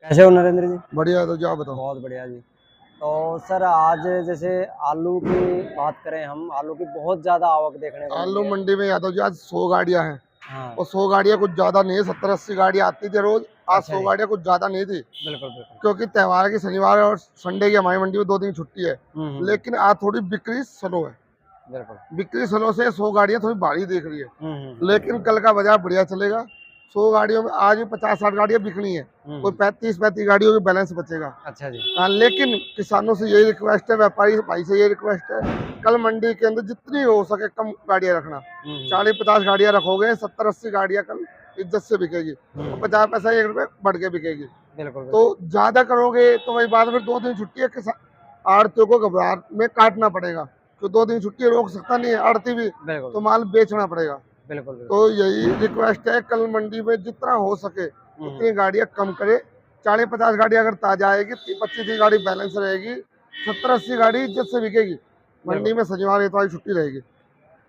कैसे हो नरेंद्र जी? बढ़िया। तो जो आप बताओ। बहुत बढ़िया जी। तो सर आज जैसे आलू की बात करें, हम आलू की बहुत ज़्यादा आवक देखने को मिली आलू है। मंडी में यादव जी आज 100 गाड़ियां हैं। हाँ। और 100 गाड़ियां कुछ ज्यादा नहीं है, 70-80 गाड़ियां आती थी रोज। आज अच्छा 100 जी। गाड़ियां कुछ ज्यादा नहीं थी, बिल्कुल बिल्कुल। क्योंकि त्योहार की शनिवार और संडे की हमारी मंडी में 2 दिन छुट्टी है। हम्म। लेकिन आज थोड़ी बिक्री स्लो है। बिल्कुल। बिक्री स्लो से 100 गाड़ियां थोड़ी भारी दिख रही है। लेकिन हम्म। कल का बाजार बढ़िया चलेगा। 100 गाड़ियों में आज भी 50-60 गाड़ियां बिकनी है। कोई 35-35 गाड़ियों के बैलेंस बचेगा। अच्छा जी। हाँ, लेकिन किसानों से यही रिक्वेस्ट है, व्यापारी भाई से यही रिक्वेस्ट है, कल मंडी के अंदर जितनी हो सके कम गाड़ियां रखना। 40-50 गाड़ियां रखोगे, 70-80 गाड़ियां कल इज्जत से बिकेगी और 50 पैसा 1 रुपए बढ़ के बिकेगी। बिल्कुल तो बिल्कुल। ज्यादा करोगे तो वही बात, फिर 2 दिन छुट्टी है, आड़तियों को घबराहट में काटना पड़ेगा। तो 2 दिन छुट्टी रोक सकता नहीं है आड़ती भी, बिल्कुल तो माल बेचना पड़ेगा। बिल्कुल। तो यही रिक्वेस्ट है, कल मंडी में जितना हो सके उतनी गाड़ियां कम करे। 40-50 गाड़ी अगर ताजा आएगी, 25-30 गाड़ी बैलेंस रहेगी, 70-80 गाड़ी इज्जत से बिकेगी। मंडी में शनिवार इतवार छुट्टी रहेगी।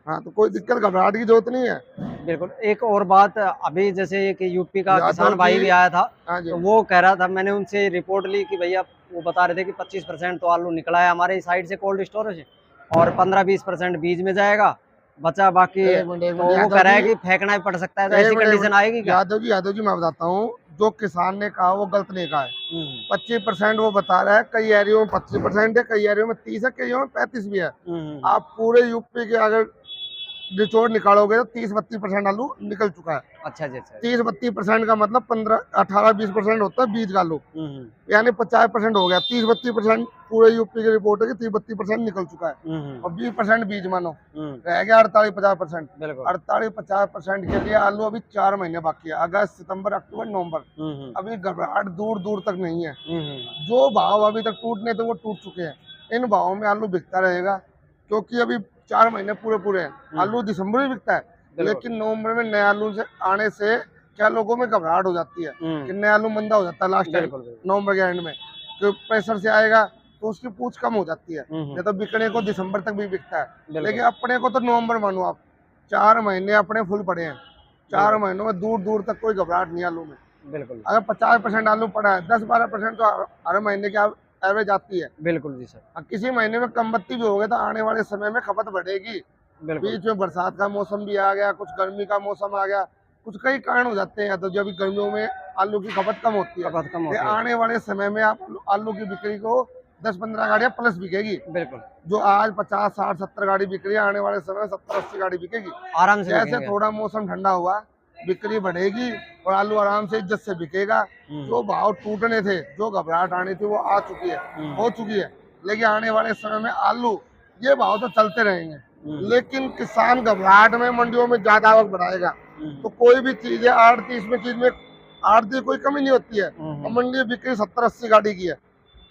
हाँ, तो कोई दिक्कत घबराहट की जरूरत नहीं है। बिल्कुल। एक और बात, अभी जैसे एक यूपी का यादव किसान भाई जी। भी आया था, हाँ जी। तो वो कह रहा था, मैंने उनसे रिपोर्ट ली कि भैया वो बता रहे थे कि 25% तो आलू निकला है हमारे साइड से कोल्ड स्टोरेज, और 15-20% बीज में जाएगा, बचा बाकी। एक मिनट तो वो कह यादव रहा है जी, कि फेंकना ही पड़ सकता है, तो एक ऐसी मिनट कंडीशन आएगी क्या? यादव जी मैं बताता हूँ। जो किसान ने कहा वो गलत नहीं कहा है। 25% वो बता रहा है, कई एरियो में 25% है, कई एरियो में 30 है, कई एरियो में 35 भी है। आप पूरे यूपी के अगर निचोड़ निकालोगे तो 30-32% आलू निकल चुका है। अच्छा जी। अच्छा। 30-32% का मतलब 15-18-20% होता है बीज का आलू, यानी 50% हो गया। 30-32% पूरे यूपी की रिपोर्ट है कि 30-32% निकल चुका है, और 20% बीज मानो रह गया 48-50%। बिल्कुल। 48-50% के लिए आलू अभी 4 महीने बाकी है, अगस्त सितंबर अक्टूबर नवंबर। अभी घबराहट दूर दूर तक नहीं है। जो भाव अभी तक टूटने थे वो टूट चुके हैं। इन भावों में आलू बिकता रहेगा, क्योंकि अभी 4 महीने पूरे पूरे हैं। आलू दिसंबर में बिकता है, लेकिन नवंबर में नए आलू से आने से क्या लोगों में घबराहट हो जाती है कि नया आलू मंदा हो जाता है लास्ट टाइम नवंबर के एंड में, तो प्रेशर से आएगा तो उसकी पूछ कम हो जाती है। नहीं तो बिकने को दिसंबर तक भी बिकता है, लेकिन अपने को तो नवंबर मानो आप। 4 महीने अपने फुल पड़े हैं। 4 महीनों में दूर दूर तक कोई घबराहट नहीं आलू में। बिल्कुल। अगर 50% आलू पड़ा है, 10-12% तो हर महीने की एवरेज आती है। बिल्कुल जी सर। किसी महीने में कम बत्ती भी हो गया तो आने वाले समय में खपत बढ़ेगी। बीच में बरसात का मौसम भी आ गया, कुछ गर्मी का मौसम आ गया, कुछ कई कारण हो जाते हैं। तो जब गर्मियों में आलू की खपत कम होती है, आने वाले समय में आप आलू की बिक्री को 10-15 गाड़ियां प्लस बिकेगी। बिल्कुल। जो आज 50-60-70 गाड़ी बिक रही है, आने वाले समय में 70-80 गाड़ी बिकेगी आराम से। जैसे थोड़ा मौसम ठंडा हुआ, बिक्री बढ़ेगी और आलू आराम से इज्जत से बिकेगा। जो भाव टूटने थे, जो घबराहट आनी थी, वो आ चुकी है, हो चुकी है। लेकिन आने वाले समय में आलू ये भाव तो चलते रहेंगे, लेकिन किसान घबराहट में मंडियों में ज्यादा आवक बढ़ाएगा। तो कोई भी चीज है, आड़ती इसमें चीज में आड़ती कोई कमी नहीं होती है। और मंडी में बिक्री 70-80 गाड़ी की है।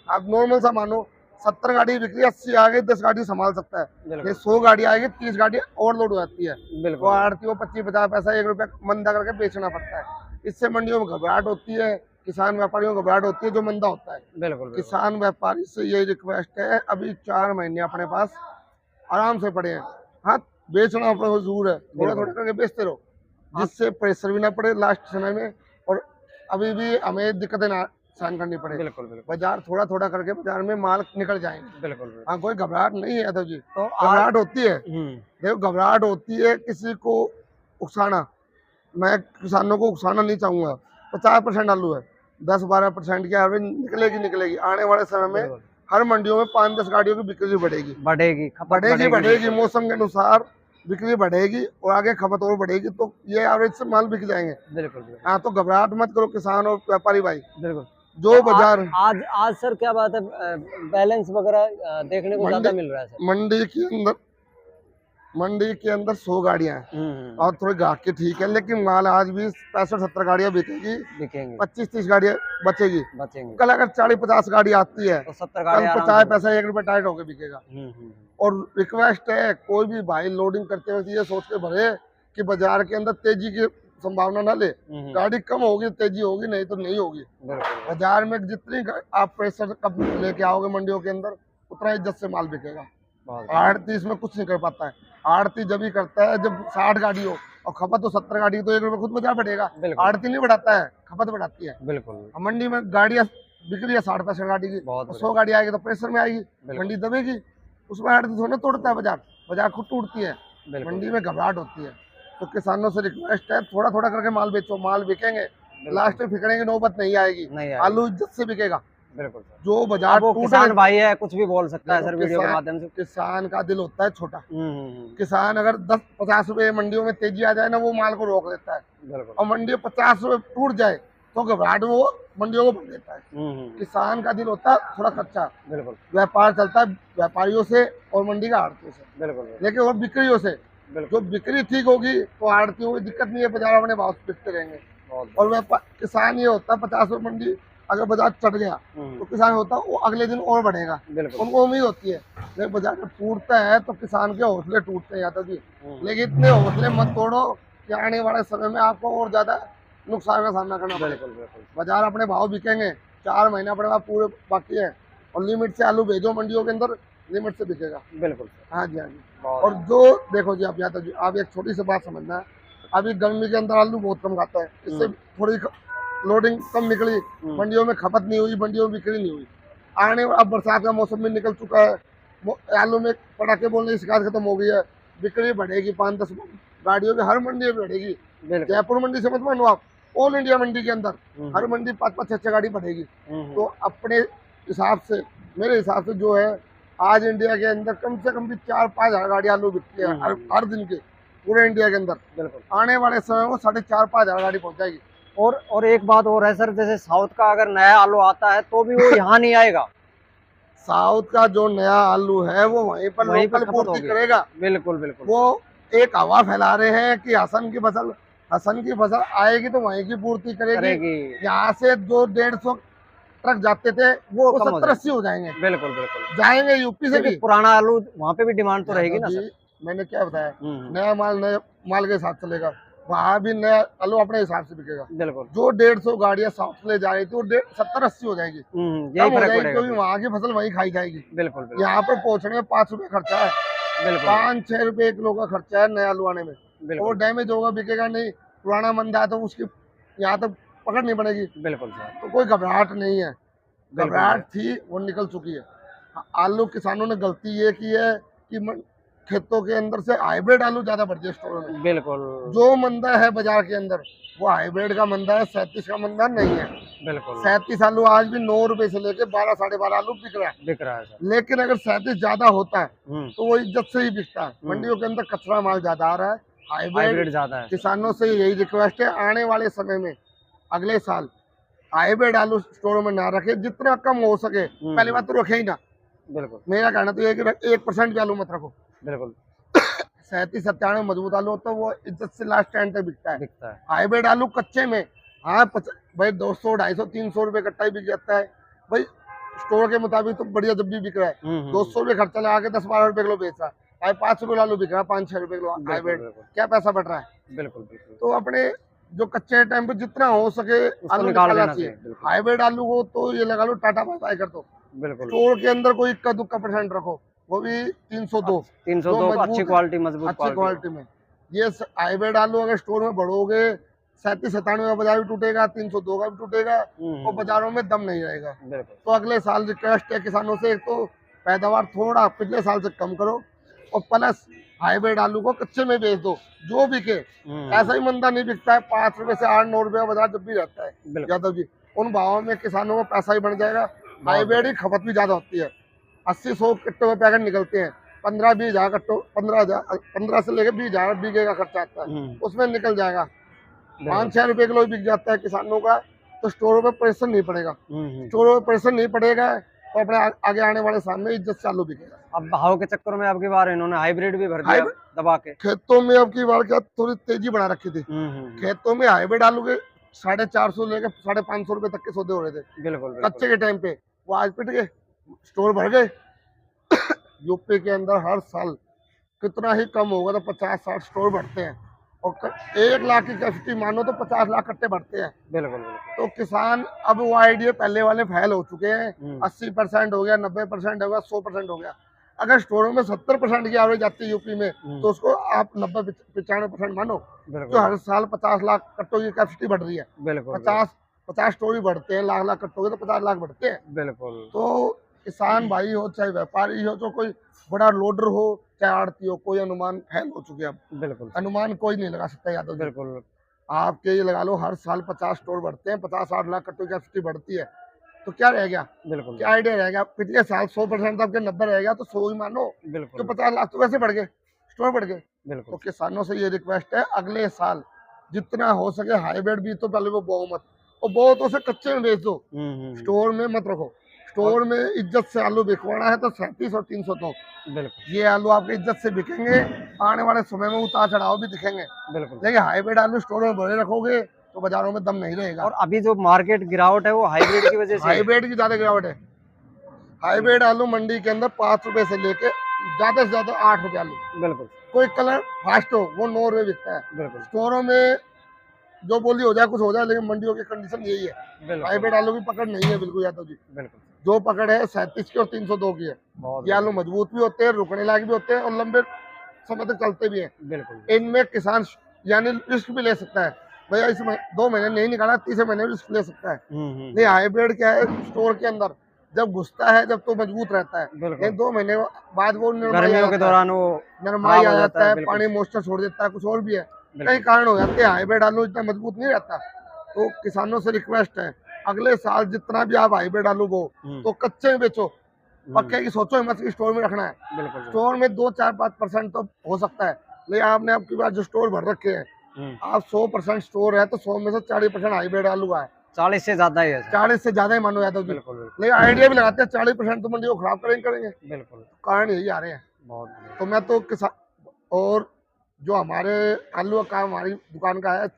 आप नॉर्मल सा मानो, 70 गाड़ी बिक्री, 80 आ गई, 10 गाड़ी संभाल सकता है। ये 100 गाड़ी आएगी, 30 गाड़ी ओवरलोड हो जाती है, तो आड़ती को 25-50 पैसा 1 रुपया मंदा करके बेचना पड़ता है। इससे मंडियों में घबराहट होती है, किसान व्यापारियों को घबराहट होती है जो मंदा होता है। बिल्कुल। किसान व्यापारी से यही रिक्वेस्ट है, अभी 4 महीने अपने पास आराम से पड़े हैं। हाँ, बेचना अपना जरूर है, थोड़ा थोड़ा करके बेचते रहो, जिससे प्रेशर भी ना पड़े लास्ट समय में, और अभी भी हमें दिक्कतें ना सहन करनी पड़े। बिल्कुल। बाजार थोड़ा थोड़ा करके बाजार में माल निकल जाएंगे। बिल्कुल। हाँ, कोई घबराहट नहीं है यादव जी। तो घबराहट होती है, देखो घबराहट होती है किसी को उकसाना। मैं किसानों को उकसाना नहीं चाहूंगा। 50% आलू है, 10-12% की एवरेज निकलेगी। आने वाले समय में हर मंडियों में 5-10 गाड़ियों की बिक्री बढ़ेगी। मौसम के अनुसार बिक्री बढ़ेगी और आगे खपत और बढ़ेगी, तो ये एवरेज से माल बिक जाएंगे। बिल्कुल। हाँ, तो घबराहट मत करो किसान और व्यापारी भाई। बिल्कुल। जो बाजार आज सर क्या बात है, बैलेंस वगैरह देखने को ज्यादा मिल रहा है सर। मंडी के अंदर 100 गाड़ियां हैं और थोड़ी ग्राहक की ठीक है, लेकिन माल आज भी 65-70 गाड़ियां बिकेंगी, 25-30 गाड़ियां बचेगी। कल अगर 40-50 गाड़ी आती है तो 70 गाड़ी, कल 50 पैसा 1 रुपया टाइट होकर बिकेगा। और रिक्वेस्ट है, कोई भी भाई लोडिंग करते वक्त ये सोच के भरे कि बाजार के अंदर तेजी की संभावना ना ले। गाड़ी कम होगी तेजी होगी, नहीं तो नहीं होगी। बाजार में जितनी आप प्रेशर कब लेके आओगे मंडियों के अंदर, उतना इज्जत से माल बिकेगा। आड़ती इसमें कुछ नहीं कर पाता है। आड़ती जब ही करता है जब 60 गाड़ी हो और खपत तो 70 गाड़ी, तो 1 रुपये खुद बचा पड़ेगा। बिल्कुल आड़ती नहीं बढ़ाता है, खपत बढ़ाती है। बिल्कुल। अब मंडी में गाड़ियां बिक रही है 60-65 गाड़ी की, बहुत 100 गाड़ी आएगी तो प्रेशर में आएगी, बिल्कुल। मंडी दबेगी। उसमें आड़ती थोड़ा तोड़ता है बाजार, बाजार खुद टूटती है, बिल्कुल मंडी में घबराहट होती है। तो किसानों से रिक्वेस्ट है, थोड़ा थोड़ा करके माल बेचो, माल बिकेंगे, लास्ट में फिकने की नौबत नहीं आएगी। नहीं आलू इज्जत से बिकेगा। बिल्कुल सर। जो बाजार वो टूटा किसान भाई है, कुछ भी बोल सकता है सर वीडियो के किसान- माध्यम से। किसान का दिल होता है छोटा। हम्म। किसान अगर 10-50 रुपए मंडियों में तेजी आ जाए ना, वो माल को रोक लेता है, बिल्कुल। और मंडी में 50 रुपए टूट जाए तो घबराहट में वो मंडियों को भर देता है। किसान का दिल होता है थोड़ा कच्चा। बिल्कुल। व्यापार चलता है व्यापारियों से और मंडी का आड़तियों से। बिल्कुल। लेकिन वो बिक्रियों से, जो बिक्री ठीक होगी तो आड़तियों को दिक्कत नहीं है, बाजार अपने भाव से बिकते रहेंगे। और व्यापार किसान ये होता है 50 रुपए मंडी अगर बाजार चढ़ गया तो किसान होता है वो अगले दिन और बढ़ेगा, उनको उम्मीद होती है। लेकिन बाजार जब टूटता है तो किसान के हौसले टूटते हैं यादव जी। लेकिन इतने हौसले मत तोड़ो कि आने वाले समय में आपको और ज्यादा नुकसान का सामना करना पड़ेगा। बाजार अपने भाव बिकेंगे, 4 महीना अपने पास पूरे बाकी है, और लिमिट से आलू भेजो मंडियों के अंदर, लिमिट से बिकेगा। बिल्कुल। हाँ जी, हाँ जी। और जो देखो जी आप यादव जी, आप एक छोटी सी बात समझना है, अभी गर्मी के अंदर आलू बहुत कम खाता है, इससे थोड़ी लोडिंग कम निकली, मंडियों में खपत नहीं हुई, मंडियों में बिक्री नहीं हुई। आने अब बरसात का मौसम भी निकल चुका है, आलू में पटाखे बोलने की शिकायत खत्म हो गई है, बिक्री बढ़ेगी, 5-10 गाड़ियों की हर मंडी में बढ़ेगी। जयपुर मंडी से मत मानो आप, ऑल इंडिया मंडी के अंदर हर मंडी 5-5, 6-6 गाड़ी बढ़ेगी। तो अपने हिसाब से, मेरे हिसाब से जो है, आज इंडिया के अंदर कम से कम भी 4-5 हजार गाड़ी आलू बिकती है हर दिन के पूरे इंडिया के अंदर। बिल्कुल। आने वाले समय में 4.5-5 हजार गाड़ी पहुंच जाएगी। और एक बात और है सर, जैसे साउथ का अगर नया आलू आता है तो भी वो यहाँ नहीं आएगा। साउथ का जो नया आलू है वो वहीं पर लोकल पूर्ति करेगा। बिल्कुल बिल्कुल। वो एक हवा फैला रहे हैं कि हसन की फसल आएगी तो वहीं की पूर्ति करेगी। यहाँ से जो 150 ट्रक जाते थे वो 70-80 हो जाएंगे। बिल्कुल बिल्कुल जाएंगे। यूपी से भी पुराना आलू वहाँ पे भी डिमांड तो रहेगी ना सर। मैंने क्या बताया, नया माल के साथ चलेगा, वहाँ भी नया आलू अपने हिसाब से बिकेगा। बिल्कुल। जो 150 गाड़ियाँ साउथ ले जा रही थी वो 70-80 हो जाएगी, कम हो जाएगी, क्योंकि वहाँ की फसल वहीं खाई जाएगी। बिल्कुल। यहाँ पे पहुँचने में 5 रुपए खर्चा है, 5-6 रुपए किलो का खर्चा है नया आलू आने में। वो डैमेज होगा, बिकेगा नहीं, पुराना मंदा है तो उसकी यहाँ तक पकड़ नहीं पड़ेगी। बिल्कुल। तो कोई घबराहट नहीं है, घबराहट थी वो निकल चुकी है। आलू किसानों ने गलती ये की है कि खेतों के अंदर से हाइब्रिड आलू ज्यादा बढ़ गया स्टोरों में। बिल्कुल। जो मंदा है बाजार के अंदर वो हाइब्रिड का मंदा है, 37 का मंदा नहीं है। बिल्कुल। 37 आलू आज भी 9 रुपए से लेके 12-12.5 आलू बिक रहा है सर। लेकिन अगर 37 ज्यादा होता है तो वो इज्जत से ही बिकता है। मंडियों के अंदर कचरा माल ज्यादा आ रहा है, हाइब्रिड ज्यादा है। किसानों से यही रिक्वेस्ट है, आने वाले समय में अगले साल हाइब्रिड आलू स्टोरों में ना रखे, जितना कम हो सके। पहली बात तो रखे ही ना। बिल्कुल। मेरा कहना तो ये कि 1% भी आलू मत रखो। बिल्कुल। 37-97 मजबूत आलू होता है, वो इज्जत से लास्ट टाइम तक बिकता है। हाइब्रिड आलू कच्चे में हाँ भाई 200, 250, 300 रुपए कट्टा ही बिक जाता है भाई, स्टोर के मुताबिक तो बढ़िया जब भी बिक रहा है। 200 रुपए खर्चा लगा के 10-12 रुपए किलो बेच रहा है, 5 रुपए आलू बिक रहा है, 5-6 रुपए किलो हाइब्रिड, क्या पैसा बढ़ रहा है। बिल्कुल। तो अपने जो कच्चे टाइम पे जितना हो सके आलू निकालना चाहिए। हाइब्रिड आलू को तो ये लगा लो टाटा बाय कर दो। बिल्कुल। स्टोर के अंदर कोई इक्का दुक्का % रखो, वो भी 302 अच्छी क्वालिटी, मजबूत क्वालिटी में। ये हाइब्रिड आलू अगर स्टोर में बढ़ोगे 37-97 का बाजार भी टूटेगा, 302 का भी टूटेगा, और बाजारों में दम नहीं रहेगा। तो अगले साल रिक्वेस्ट है किसानों से, एक तो पैदावार थोड़ा पिछले साल से कम करो, और प्लस हाइब्रिड आलू को कच्चे में बेच दो, जो बिके। ऐसा ही मंदा नहीं बिकता है, 5 रुपए से 8-9 रुपए का बाजार जब भी रहता है यादव जी, उन भावों में किसानों को पैसा ही बढ़ जाएगा। हाइब्रिड की खपत भी ज्यादा होती है, 80-100 कट्टों में पैकेट निकलते हैं, 15-20 हजार कट्टों, 15 से लेकर 20 हजार बीघे का खर्चा आता है, उसमें निकल जाएगा। 5-6 रुपए किलो बिक जाता है किसानों का, तो स्टोरों पे प्रेशर नहीं पड़ेगा। स्टोरों पे प्रेशर नहीं पड़ेगा तो अपने आगे आने वाले सामने इज्जत से आलू बिकेगा। अब भाव के चक्कर में अब की बार इन्होंने हाइब्रिड भी भर दिया दबा के। खेतों में अब की बार क्या थोड़ी तेजी बढ़ा रखी थी, खेतों में हाइब्रिड आलू के 450 लेके 550 रुपए तक के सौदे हो रहे थे। बिल्कुल। कच्चे के टाइम पे वो आज पिट गए, स्टोर भर गए। यूपी के अंदर हर साल कितना ही कम होगा तो 50-60 स्टोर बढ़ते हैं, और 1 लाख की कैपेसिटी मानो तो 50 लाख कट्टे बढ़ते हैं। बिल्कुल। तो किसान अब वो आइडिया पहले वाले फैल हो चुके हैं, 80% हो गया, 90% हो गया, 100% हो गया। अगर स्टोरों में 70% की एवरेज आती है यूपी में, तो उसको आप 90-95% मानो। तो हर साल 50 लाख कट्टों की कैपेसिटी बढ़ रही है। बिल्कुल 50 स्टोर ही बढ़ते हैं, लाख कट्टों के, तो 50 लाख बढ़ते हैं। बिल्कुल। तो किसान भाई हो चाहे व्यापारी हो, तो कोई बड़ा लोडर हो चाहे आड़ती हो, कोई अनुमान फेल हो चुके हैं अब। बिल्कुल अनुमान कोई नहीं लगा सकता यादव जी। बिल्कुल आपके ये लगा लो, हर साल 50 स्टोर बढ़ते हैं, 50-60 लाख कट्टों की कैपेसिटी बढ़ती है, तो क्या रह गया? बिल्कुल क्या आइडिया रह गया? पिछले साल 100% आपके 90 रह गया, तो 100 ही मानो। तो बिल्कुल 50 लाख तो वैसे बढ़ गए, स्टोर बढ़ गए। तो बिल्कुल किसानों से ये रिक्वेस्ट है, अगले साल जितना हो सके हाइब्रिड बीज तो पहले वो बोओ मत, और बोओ तो उसे कच्चे में बेच दो, स्टोर में मत रखो। स्टोर में इज्जत से आलू बिकवाना है तो 37 और 300 तो बिल्कुल ये आलू आपके इज्जत से बिकेंगे। आने वाले समय में उतार चढ़ाव भी दिखेंगे, बिल्कुल। लेकिन हाइब्रिड आलू स्टोर में भरे रखोगे तो बाजारों में दम नहीं रहेगा। और अभी जो मार्केट गिरावट है वो हाइब्रिड की वजह से है। हाइब्रिड की ज्यादा गिरावट है। हाइब्रिड आलू मंडी के अंदर 5 रुपए से लेके ज्यादा से ज्यादा 8 रुपए आलू। बिल्कुल कोई कलर फास्ट हो वो 9 रुपए बिकता है। बिल्कुल स्टोरों में जो बोली हो जाए कुछ हो जाए, लेकिन मंडियों की कंडीशन यही है। बिल्कुल हाइब्रिड आलू की पकड़ नहीं है बिल्कुल यादव जी। बिल्कुल। जो पकड़ है 37 की और 302 की है। बहुत ये आलू मजबूत भी होते हैं, रुकने लायक भी होते हैं, और लंबे समय तक चलते भी हैं। बिल्कुल इनमें किसान यानी रिस्क भी ले सकता है, भैया इसमें 2 महीने नहीं निकाला, तीसरे महीने रिस्क ले सकता है। नहीं, हाइब्रिड क्या है, स्टोर के अंदर जब घुसता है जब तो मजबूत रहता है, लेकिन 2 महीने बाद वो गर्मियों के दौरान वो नरमाई आ जाता है, बिल्कुल। पानी मॉइस्चर छोड़ देता है, कुछ और भी है, कई कारण हो जाते हैं। हाइब्रिड आलू इतना मजबूत नहीं रहता। तो किसानों से रिक्वेस्ट है, अगले साल जितना भी आप हाइब्रिड आलू बो तो कच्चे में बेचो, पक्के की सोचो मत कि स्टोर में रखना है। बिल्कुल स्टोर में 2-4-5% तो हो सकता है, लेकिन आपने आपकी बार जो स्टोर भर रखे हैं, आप 100% स्टोर है तो 100 में से 40% हाइब्रिड आलू का है। 40 से ज्यादा ही है सर। 40 से ज्यादा ही मानो यादव जी। बिल्कुल बिल्कुल लेकिन आइडिया भी लगाते हैं 40% तो मंडी को खराब करेंगे। बिल्कुल। कारण यही आ रहे हैं। बहुत बढ़िया। तो मैं तो किसान, और जो हमारे आलू का काम हमारी दुकान का है,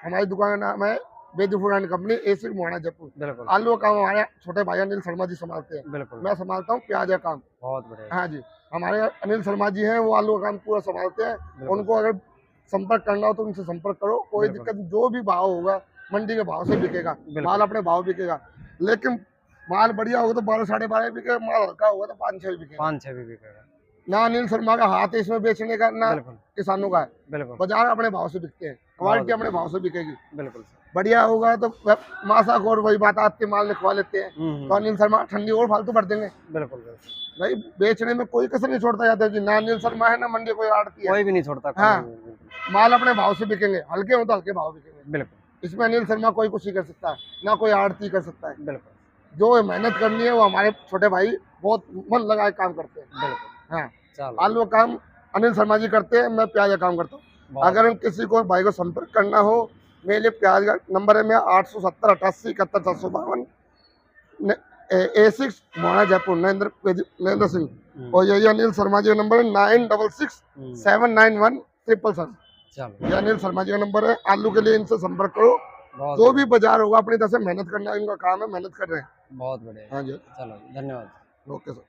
हमारी दुकान का नाम है Bedi food and company, AC Mohana Jaipur. बिल्कुल आलू का काम हमारे छोटे भाई अनिल शर्मा जी संभालते हैं, बिल्कुल। मैं संभालता हूँ प्याज का काम। बहुत बढ़िया। हाँ जी, हमारे अनिल शर्मा जी हैं, वो आलू का काम पूरा संभालते हैं। उनको अगर संपर्क करना हो तो उनसे संपर्क करो, कोई दिक्कत। जो भी भाव होगा मंडी के भाव से बिकेगा, माल अपने भाव बिकेगा। लेकिन माल बढ़िया होगा तो 12-12.5 बिकेगा, माल हल्का होगा तो 5-6 बिकेगा। 5-6 भी बिकेगा। ना अनिल शर्मा का हाथ है इसमें बेचने का, ना किसानों का है। बिल्कुल बाजार अपने भाव से बिकते हैं, क्वालिटी अपने भाव से बिकेगी। बिल्कुल बढ़िया होगा तो मासा और वही बात आती, माल लिखवा लेते हैं, तो अनिल शर्मा ठंडी और फालतू भर देंगे। बिल्कुल भाई बेचने में कोई कसर नहीं छोड़ता यादव जी, ना अनिल शर्मा है ना मंडी कोई आड़ती है, कोई भी नहीं छोड़ता। हाँ, माल अपने भाव से बिकेंगे, हल्के हो तो हल्के भाव बिकेंगे। बिल्कुल। इसमें अनिल शर्मा कोई कुछ नहीं कर सकता है, ना कोई आड़ती कर सकता है। बिल्कुल। जो मेहनत करनी है वो हमारे छोटे भाई बहुत मन लगा काम करते हैं। बिल्कुल। हाँ, चलो। आलू का काम अनिल शर्मा जी करते हैं, मैं प्याज का काम करता हूँ। अगर किसी को भाई को संपर्क करना हो, मेरे लिए प्याज का नंबर है मैं 870-88-71-752 A6 मोहाना जयपुर, नरेंद्र सिंह। और यही अनिल शर्मा जी का नंबर है 96679177। चलो, ये अनिल शर्मा जी का नंबर है। आलू के लिए इनसे संपर्क करो, जो भी बाजार होगा अपनी तरफ से मेहनत करना इनका काम है, मेहनत कर रहे हैं। बहुत बढ़िया। हाँ जी, चलो, धन्यवाद। Okay sir.